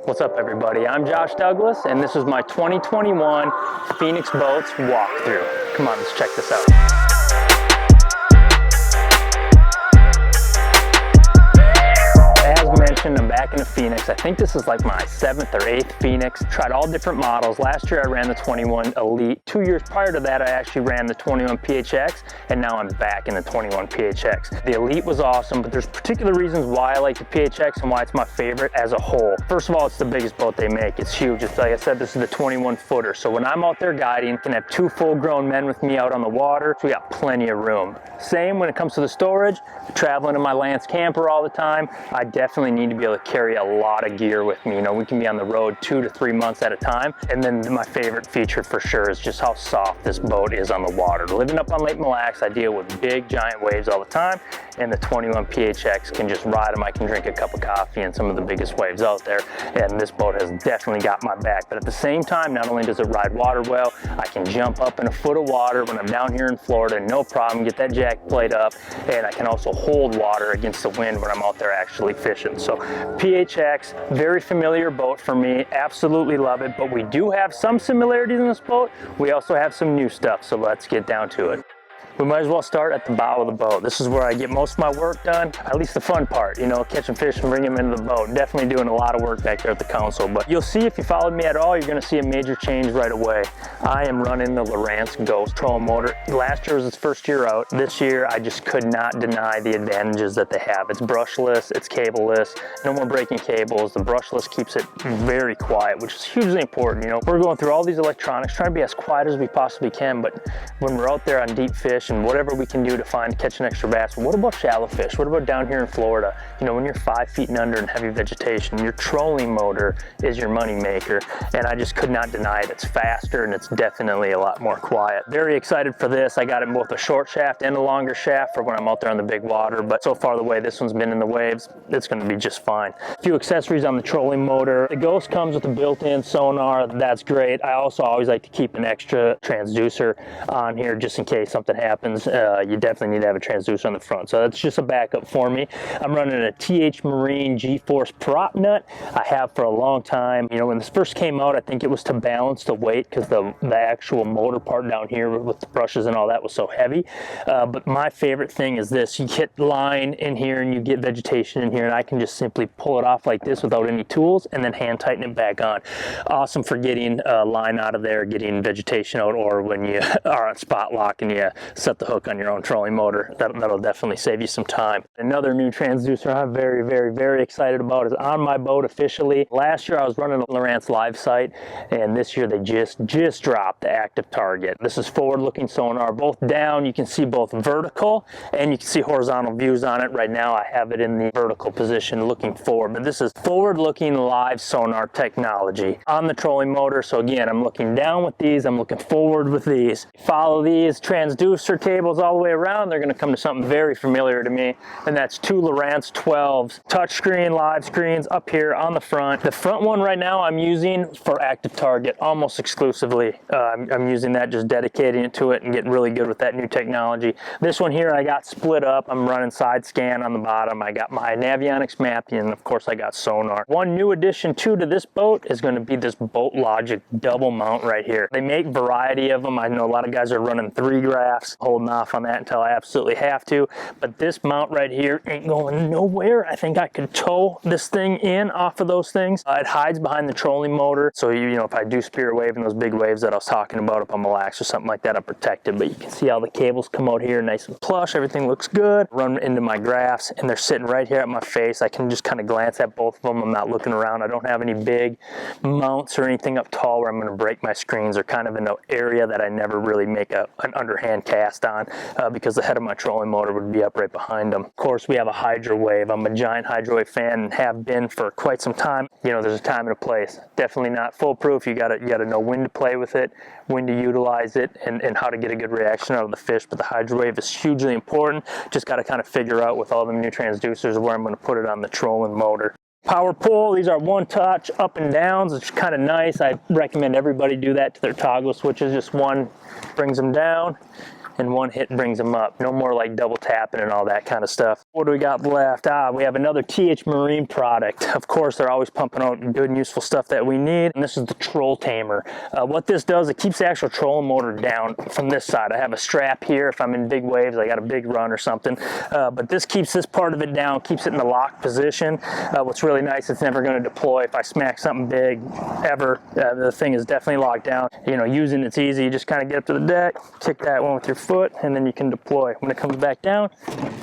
What's up, everybody? I'm Josh Douglas, and this is my 2021 Phoenix Boats Walk-Thru. Come on, let's check this out. As mentioned, I'm back in the Phoenix. I think this is like my 7th or 8th Phoenix. Tried all different models. Last year I ran the 21 Elite. 2 years prior to that I actually ran the 21 PHX, and now I'm back in the 21 PHX. The Elite was awesome, but there's particular reasons why I like the PHX and why it's my favorite as a whole. First of all, it's the biggest boat they make. It's huge. It's like I said, this is the 21 footer. So when I'm out there guiding, I can have 2 full-grown men with me out on the water. So we got plenty of room. Same when it comes to the storage. Traveling in my Lance camper all the time, I definitely need to be able to carry a lot of gear with me. You know, we can be on the road 2 to 3 months at a time. And then my favorite feature for sure is just how soft this boat is on the water. Living up on Lake Mille Lacs, I deal with big giant waves all the time, and the 21 PHX can just ride them. I can drink a cup of coffee in some of the biggest waves out there, and this boat has definitely got my back. But at the same time, not only does it ride water well, I can jump up in a foot of water when I'm down here in Florida, no problem, get that Jackplate up, and I can also hold water against the wind when I'm out there actually fishing. So PHX, very familiar boat for me, absolutely love it, but we do have some similarities in this boat. We also have some new stuff, so let's get down to it. We might as well start at the bow of the boat. This is where I get most of my work done, at least the fun part, you know, catching fish and bringing them into the boat. Definitely doing a lot of work back there at the console, but you'll see if you followed me at all, you're gonna see a major change right away. I am running the Lowrance Ghost trolling motor. Last year was its first year out. This year, I just could not deny the advantages that they have. It's brushless, it's cableless, no more breaking cables. The brushless keeps it very quiet, which is hugely important. You know, we're going through all these electronics, trying to be as quiet as we possibly can, but when we're out there on deep fish and whatever we can do to catch an extra bass. What about shallow fish? What about down here in Florida? You know, when you're 5 feet and under in heavy vegetation, your trolling motor is your money maker, and I just could not deny it. It's faster and it's definitely a lot more quiet. Very excited for this. I got it in both a short shaft and a longer shaft for when I'm out there on the big water, but so far the way this one's been in the waves, it's going to be just fine. A few accessories on the trolling motor. The Ghost comes with a built-in sonar. That's great. I also always like to keep an extra transducer on here just in case something happens. You definitely need to have a transducer on the front, so that's just a backup for me. I'm running a TH Marine G-Force prop nut. I have for a long time. You know, when this first came out, I think it was to balance the weight because the actual motor part down here with the brushes and all that was so heavy. But my favorite thing is this. You get line in here and you get vegetation in here, and I can just simply pull it off like this without any tools and then hand tighten it back on. Awesome for getting line out of there, getting vegetation out, or when you are on spot lock and you set the hook on your own trolling motor. That'll definitely save you some time. Another new transducer I'm very excited about is on my boat officially. Last year I was running a Lowrance live site, and this year they just dropped the ActiveTarget. This is forward-looking sonar, both down. You can see both vertical and you can see horizontal views on it. Right now I have it in the vertical position looking forward, but this is forward-looking live sonar technology on the trolling motor. So again, I'm looking down with these, I'm looking forward with these. Follow these transducer cables all the way around, they're going to come to something very familiar to me, and that's 2 Lowrance 12s. Touchscreen, live screens up here on the front. The front one right now I'm using for ActiveTarget almost exclusively. I'm using that, just dedicating it to it and getting really good with that new technology. This one here I got split up. I'm running side scan on the bottom. I got my Navionics mapping, and of course I got sonar. One new addition to this boat is going to be this Boat Logic double mount right here. They make variety of them. I know a lot of guys are running 3 graphs, holding off on that until I absolutely have to, but this mount right here ain't going nowhere. I think I could tow this thing in off of those things. It hides behind the trolling motor, so you know, if I do spear wave in those big waves that I was talking about up on Mille Lacs or something like that, I'm protected. But you can see all the cables come out here nice and plush. Everything looks good. Run into my graphs and they're sitting right here at my face. I can just kind of glance at both of them. I'm not looking around. I don't have any big mounts or anything up tall where I'm going to break my screens, or kind of in an area that I never really make an underhand cast on because the head of my trolling motor would be up right behind them. Of course, we have a Hydrowave. I'm a giant Hydrowave fan and have been for quite some time. You know, there's a time and a place. Definitely not foolproof. You gotta know when to play with it, when to utilize it, and how to get a good reaction out of the fish. But the Hydrowave is hugely important. Just got to kind of figure out with all the new transducers where I'm going to put it on the trolling motor. Power pull, these are one touch up and downs. It's kind of nice. I recommend everybody do that to their toggle switches. Just one brings them down and one hit brings them up. No more like double tapping and all that kind of stuff. What do we got left? We have another TH Marine product. Of course, they're always pumping out good and useful stuff that we need. And this is the Troll Tamer. What this does, it keeps the actual trolling motor down from this side. I have a strap here. If I'm in big waves, I got a big run or something. But this keeps this part of it down, keeps it in the lock position. What's really nice, it's never going to deploy. If I smack something big, ever, the thing is definitely locked down. You know, using it's easy. You just kind of get up to the deck, kick that one with your foot, and then you can deploy. When it comes back down,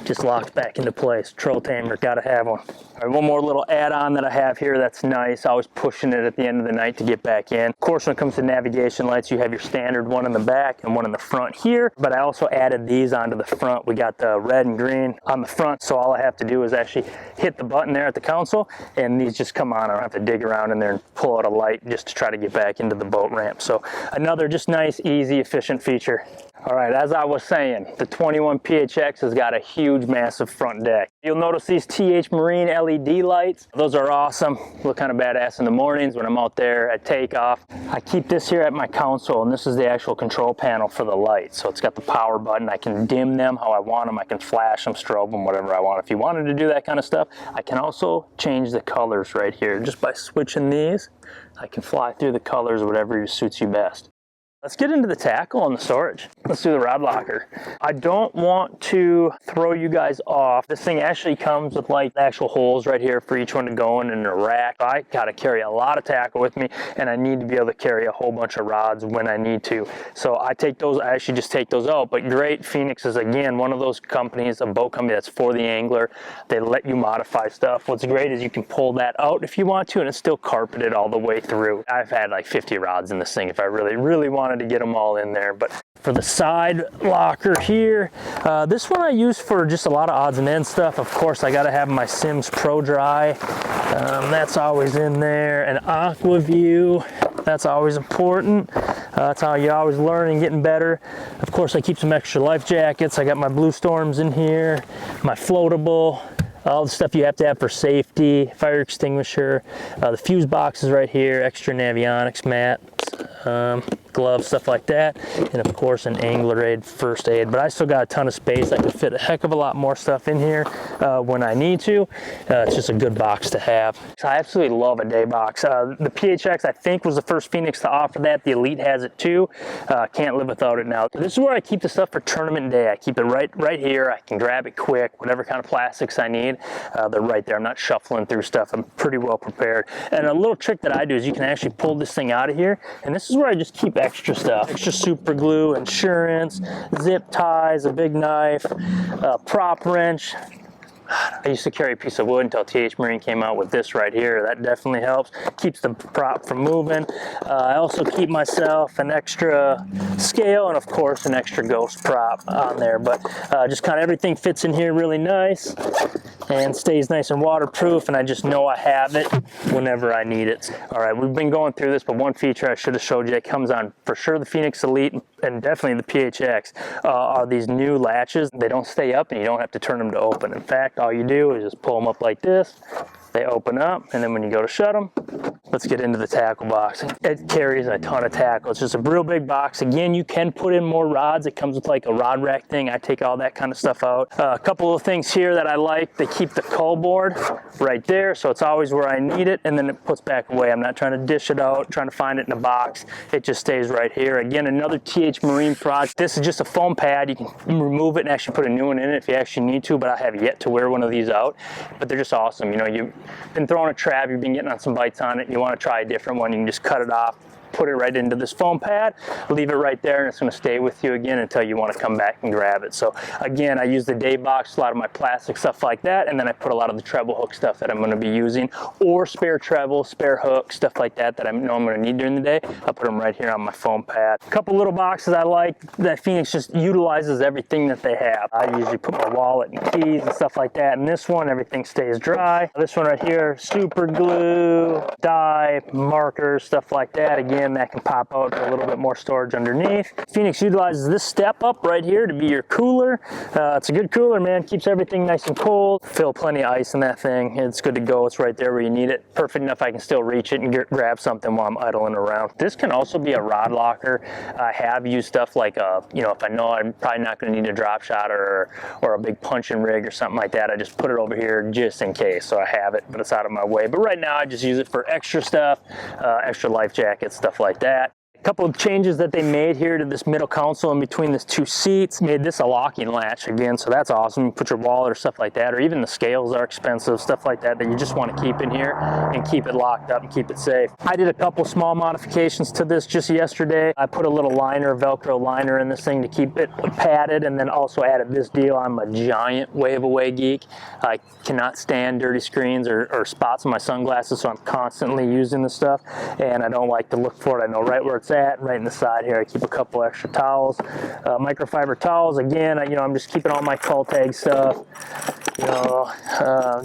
just locks back into place. Troll Tamer, gotta have one. All right, one more little add-on that I have here that's nice. Always pushing it at the end of the night to get back in. Of course, when it comes to navigation lights, you have your standard one in the back and one in the front here, but I also added these onto the front. We got the red and green on the front, so all I have to do is actually hit the button there at the console, and these just come on. I don't have to dig around in there and pull out a light just to try to get back into the boat ramp. So another just nice, easy, efficient feature. All right, as I was saying, the 21 PHX has got a huge, massive front deck. You'll notice these TH Marine LED lights. Those are awesome. Look kind of badass in the mornings when I'm out there at takeoff. I keep this here at my console, and this is the actual control panel for the lights. So it's got the power button. I can dim them how I want them. I can flash them, strobe them, whatever I want. If you wanted to do that kind of stuff, I can also change the colors right here. Just by switching these, I can fly through the colors, whatever suits you best. Let's get into the tackle and the storage. Let's do the rod locker. I don't want to throw you guys off. This thing actually comes with like actual holes right here for each one to go in a rack. I gotta carry a lot of tackle with me, and I need to be able to carry a whole bunch of rods when I need to. So I actually just take those out. But great, Phoenix is again one of those companies, a boat company that's for the angler. They let you modify stuff. What's great is you can pull that out if you want to, and it's still carpeted all the way through. I've had like 50 rods in this thing if I really wanted to get them all in there. But for the side locker here, this one I use for just a lot of odds and ends stuff. Of course, I got to have my Sims Pro Dry. That's always in there. An Aqua View, that's always important. That's how you always learn and getting better. Of course, I keep some extra life jackets. I got my Blue Storms in here, my floatable, all the stuff you have to have for safety, fire extinguisher, the fuse boxes right here, extra navionics mats, gloves, stuff like that, and of course an angler aid first aid. But I still got a ton of space. I can fit a heck of a lot more stuff in here when I need to. It's just a good box to have. So I absolutely love a day box. The PHX I think was the first Phoenix to offer that. The Elite has it too. Can't live without it now. This is where I keep the stuff for tournament day. I keep it right here. I can grab it quick, whatever kind of plastics I need. They're right there. I'm not shuffling through stuff. I'm pretty well prepared. And a little trick that I do is you can actually pull this thing out of here, and this is where I just keep extra stuff. Extra super glue, insurance, zip ties, a big knife, prop wrench. I used to carry a piece of wood until TH Marine came out with this right here. That definitely helps. Keeps the prop from moving. I also keep myself an extra scale and of course an extra ghost prop on there. But just kind of everything fits in here really nice and stays nice and waterproof, and I just know I have it whenever I need it. All right, we've been going through this, but one feature I should have showed you, it comes on for sure the Phoenix Elite and definitely the PHX, are these new latches. They don't stay up and you don't have to turn them to open. In fact, all you do is just pull them up like this. They open up, and then when you go to shut them, let's get into the tackle box. It carries a ton of tackle. It's just a real big box. Again, you can put in more rods. It comes with like a rod rack thing. I take all that kind of stuff out. A couple of things here that I like. They keep the cull board right there, so it's always where I need it, and then it puts back away. I'm not trying to dish it out, trying to find it in a box. It just stays right here. Again, another TH Marine product. This is just a foam pad. You can remove it and actually put a new one in it if you actually need to, but I have yet to wear one of these out. But they're just awesome. You know, you've been throwing a trap, you've been getting on some bites on it, you want to try a different one, you can just cut it off, put it right into this foam pad, leave it right there, and it's going to stay with you again until you want to come back and grab it. So again, I use the day box, a lot of my plastic stuff like that, and then I put a lot of the treble hook stuff that I'm going to be using, or spare treble, spare hook, stuff like that that I know I'm going to need during the day. I'll put them right here on my foam pad. A couple little boxes I like that Phoenix just utilizes everything that they have. I usually put my wallet and keys and stuff like that. In this one, everything stays dry. This one right here, super glue, dye, pipe, markers, stuff like that. Again, that can pop out to a little bit more storage underneath. Phoenix utilizes this step up right here to be your cooler. It's a good cooler, man. Keeps everything nice and cold. Fill plenty of ice in that thing. It's good to go. It's right there where you need it. Perfect enough I can still reach it and grab something while I'm idling around. This can also be a rod locker. I have used stuff like, you know, if I know I'm probably not going to need a drop shot or a big punching rig or something like that, I just put it over here just in case, so I have it, but it's out of my way. But right now I just use it for extra stuff, extra life jackets, stuff like that. A couple of changes that they made here to this middle console in between these two seats. Made this a locking latch again, so that's awesome. You put your wallet or stuff like that, or even the scales are expensive, stuff like that you just want to keep in here and keep it locked up and keep it safe. I did a couple small modifications to this just yesterday. I put a little liner, Velcro liner in this thing to keep it padded, and then also added this deal. I'm a giant wave away geek. I cannot stand dirty screens or spots in my sunglasses, so I'm constantly using this stuff, and I don't like to look for it. I know right where it's at, right in the side here. I keep a couple extra towels, microfiber towels. Again, you know, I'm just keeping all my call tag stuff. You know,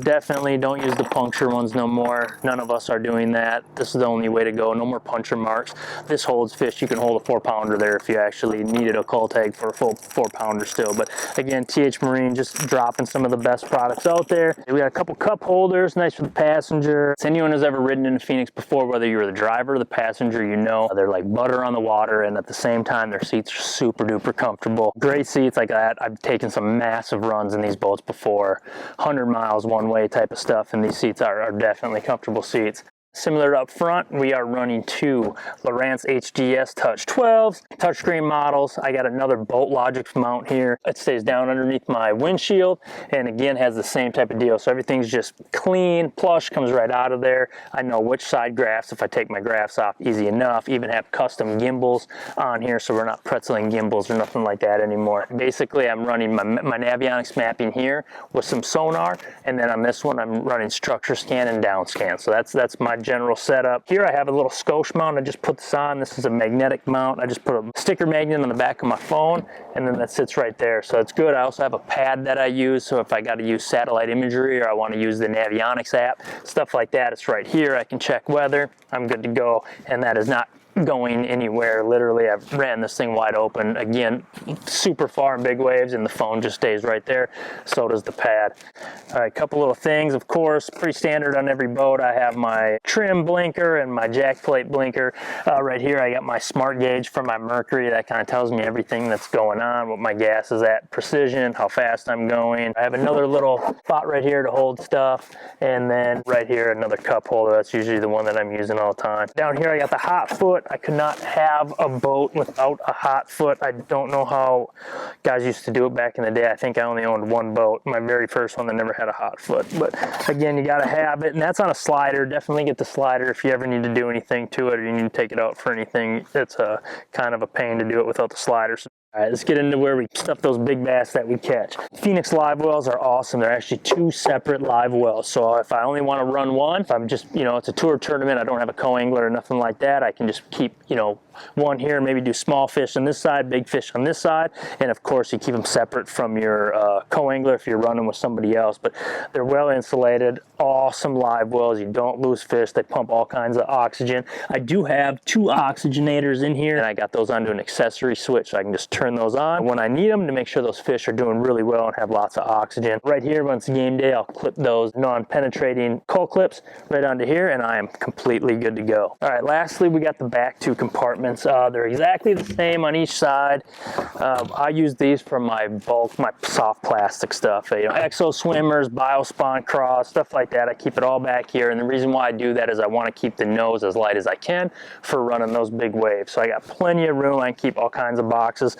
definitely don't use the puncture ones no more. None of us are doing that. This is the only way to go. No more puncture marks. This holds fish. You can hold a 4-pounder there if you actually needed a call tag for a full 4-pounder still. But again, TH Marine just dropping some of the best products out there. We got a couple cup holders, nice for the passenger. If anyone has ever ridden in a Phoenix before, whether you're the driver or the passenger, you know they're like butter on the water, and at the same time their seats are super duper comfortable. Great seats like that. I've taken some massive runs in these boats before, 100 miles one way type of stuff, and these seats are definitely comfortable seats. Similar up front, we are running two Lowrance HDS Touch 12s, touchscreen models. I got another boat Logix mount here. It stays down underneath my windshield, and again has the same type of deal. So everything's just clean, plush, comes right out of there. I know which side graphs, if I take my graphs off, easy enough. Even have custom gimbals on here, so we're not pretzeling gimbals or nothing like that anymore. Basically, I'm running my Navionics mapping here with some sonar, and then on this one, I'm running StructureScan and downscan. So that's my general setup. Here I have a little Stoked mount. I just put this on. This is a magnetic mount. I just put a sticker magnet on the back of my phone, and then that sits right there. So it's good. I also have a pad that I use, so if I got to use satellite imagery or I want to use the Navionics app, stuff like that, it's right here. I can check weather. I'm good to go, and that is not going anywhere. Literally, I've ran this thing wide open. Again, super far in big waves, and the phone just stays right there. So does the pad. All right, couple little things, of course, pretty standard on every boat. I have my trim blinker and my Jackplate blinker. Right here, I got my smart gauge for my Mercury. That kind of tells me everything that's going on, what my gas is at, precision, how fast I'm going. I have another little spot right here to hold stuff, and then right here, another cup holder. That's usually the one that I'm using all the time. Down here, I got the hot foot. I could not have a boat without a hot foot. I don't know how guys used to do it back in the day. I think I only owned one boat, my very first one that never had a hot foot. But again, you got to have it, and that's on a slider. Definitely get the slider if you ever need to do anything to it or you need to take it out for anything. It's a kind of a pain to do it without the sliders. All right, let's get into where we stuff those big bass that we catch. Phoenix live wells are awesome. They're actually two separate live wells. So if I only want to run one, if I'm just, you know, it's a tour tournament, I don't have a co-angler or nothing like that, I can just keep, you know, one here, maybe do small fish on this side, big fish on this side, and of course you keep them separate from your co-angler if you're running with somebody else. But they're well insulated, awesome live wells. You don't lose fish. They pump all kinds of oxygen. I do have two oxygenators in here, and I got those onto an accessory switch, so I can just turn those on when I need them to make sure those fish are doing really well and have lots of oxygen. Right here, once it's game day, I'll clip those non-penetrating cull clips right onto here, and I am completely good to go. All right, lastly, we got the back two compartments. They're exactly the same on each side. I use these for my bulk, my soft plastic stuff, you know, exo swimmers, biospawn cross, stuff like that. I keep it all back here, and the reason why I do that is I want to keep the nose as light as I can for running those big waves. So I got plenty of room. I can keep all kinds of boxes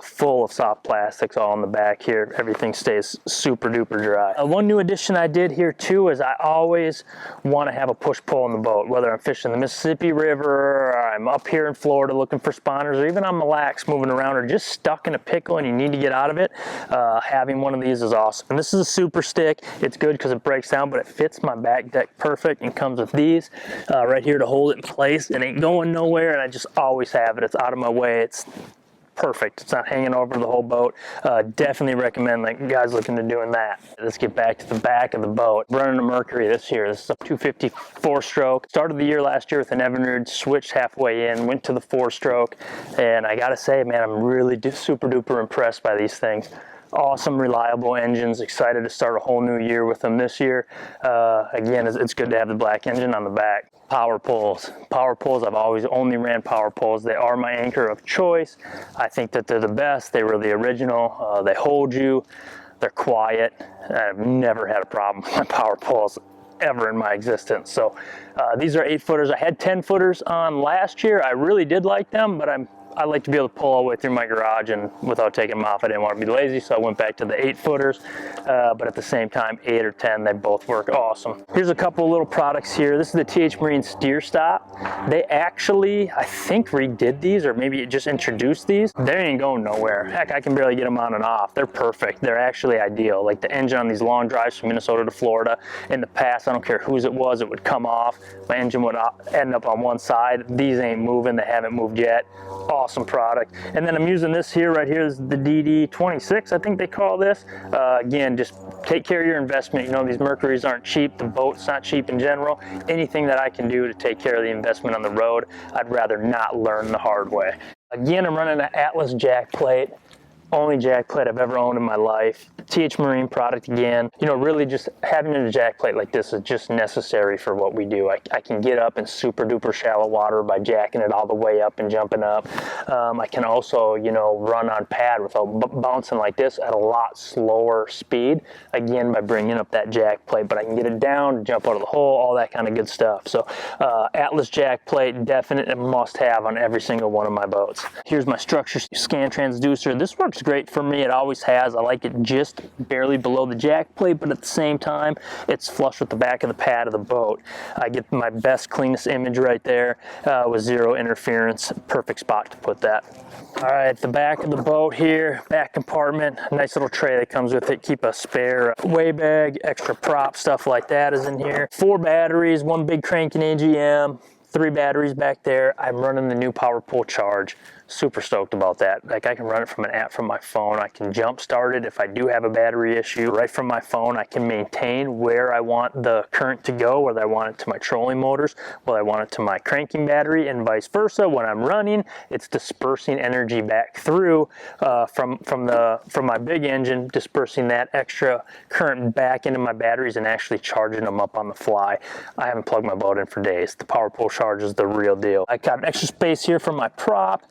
full of soft plastics all in the back here. Everything stays super duper dry. One new addition I did here too is I always want to have a push-pull in the boat, whether I'm fishing the Mississippi River, or I'm up here in Florida looking for spawners, or even on Mille Lacs moving around, or just stuck in a pickle and you need to get out of it. Having one of these is awesome. And this is a super stick. It's good because it breaks down, but it fits my back deck perfect and comes with these right here to hold it in place. It ain't going nowhere, and I just always have it. It's out of my way. It's perfect. It's not hanging over the whole boat. Definitely recommend like guys looking to doing that. Let's get back to the back of the boat. Running a Mercury this year. This is a 250 4-stroke. Started the year last year with an Evinrude, switched halfway in, went to the 4-stroke, and I gotta say, man, I'm really super duper impressed by these things. Awesome, reliable engines. Excited to start a whole new year with them this year. Again, it's good to have the black engine on the back. Power poles. Power poles, I've always only ran power poles. They are my anchor of choice. I think that they're the best. They were the original. They hold you. They're quiet. I've never had a problem with my power poles ever in my existence. So these are 8-footers. I had 10-footers on last year. I really did like them, but I like to be able to pull all the way through my garage, and without taking them off, I didn't want to be lazy, so I went back to the 8-footers. But at the same time, 8 or 10, they both work awesome. Here's a couple of little products here. This is the TH Marine steer stop. They actually, I think, redid these, or maybe just introduced these. They ain't going nowhere. Heck, I can barely get them on and off. They're perfect. They're actually ideal. Like the engine on these long drives from Minnesota to Florida, in the past, I don't care whose it was, it would come off. My engine would end up on one side. These ain't moving. They haven't moved yet. Awesome product. And then I'm using this here, right here is the DD26, I think they call this. Again, just take care of your investment. You know, these Mercuries aren't cheap. The boat's not cheap in general. Anything that I can do to take care of the investment on the road, I'd rather not learn the hard way. Again, I'm running an Atlas Jackplate. Only Jackplate I've ever owned in my life. TH Marine product again. You know, really just having a Jackplate like this is just necessary for what we do. I can get up in super duper shallow water by jacking it all the way up and jumping up. I can also, you know, run on pad without bouncing like this at a lot slower speed. Again, by bringing up that Jackplate, but I can get it down, jump out of the hole, all that kind of good stuff. So Atlas Jackplate, definite and must have on every single one of my boats. Here's my StructureScan transducer. This works great for me. It always has. I like it just barely below the jack plate, but at the same time, it's flush with the back of the pad of the boat. I get my best, cleanest image right there with zero interference. Perfect spot to put that. All right, the back of the boat here, back compartment, nice little tray that comes with it. Keep a spare weigh bag, extra prop, stuff like that is in here. 4 batteries, 1 big cranking AGM, 3 batteries back there. I'm running the new power pull charge. Super stoked about that. Like, I can run it from an app from my phone. I can jump start it if I do have a battery issue. Right from my phone, I can maintain where I want the current to go, whether I want it to my trolling motors, whether I want it to my cranking battery, and vice versa. When I'm running, it's dispersing energy back through from my big engine, dispersing that extra current back into my batteries and actually charging them up on the fly. I haven't plugged my boat in for days. The power pull charge is the real deal. I got extra space here for my prop.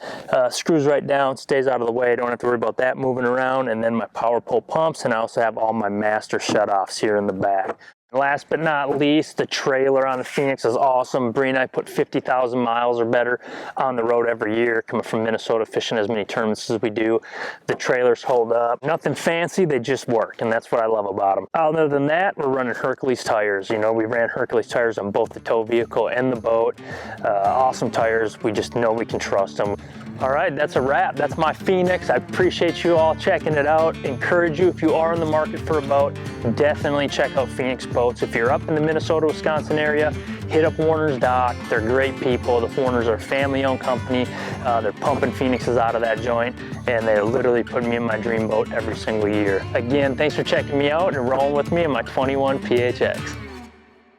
Screws right down, stays out of the way. I don't have to worry about that moving around. And then my power pull pumps, and I also have all my master shutoffs here in the back. Last but not least, the trailer on the Phoenix is awesome. Bree and I put 50,000 miles or better on the road every year, coming from Minnesota, fishing as many tournaments as we do. The trailers hold up. Nothing fancy, they just work, and that's what I love about them. Other than that, we're running Hercules tires. You know, we ran Hercules tires on both the tow vehicle and the boat. Awesome tires. We just know we can trust them. All right, that's a wrap. That's my Phoenix. I appreciate you all checking it out. Encourage you, if you are in the market for a boat, definitely check out Phoenix Boats. If you're up in the Minnesota, Wisconsin area, hit up Warner's Dock. They're great people. The Warners are a family-owned company. They're pumping Phoenixes out of that joint, and they're literally putting me in my dream boat every single year. Again, thanks for checking me out and rolling with me in my 21 PHX.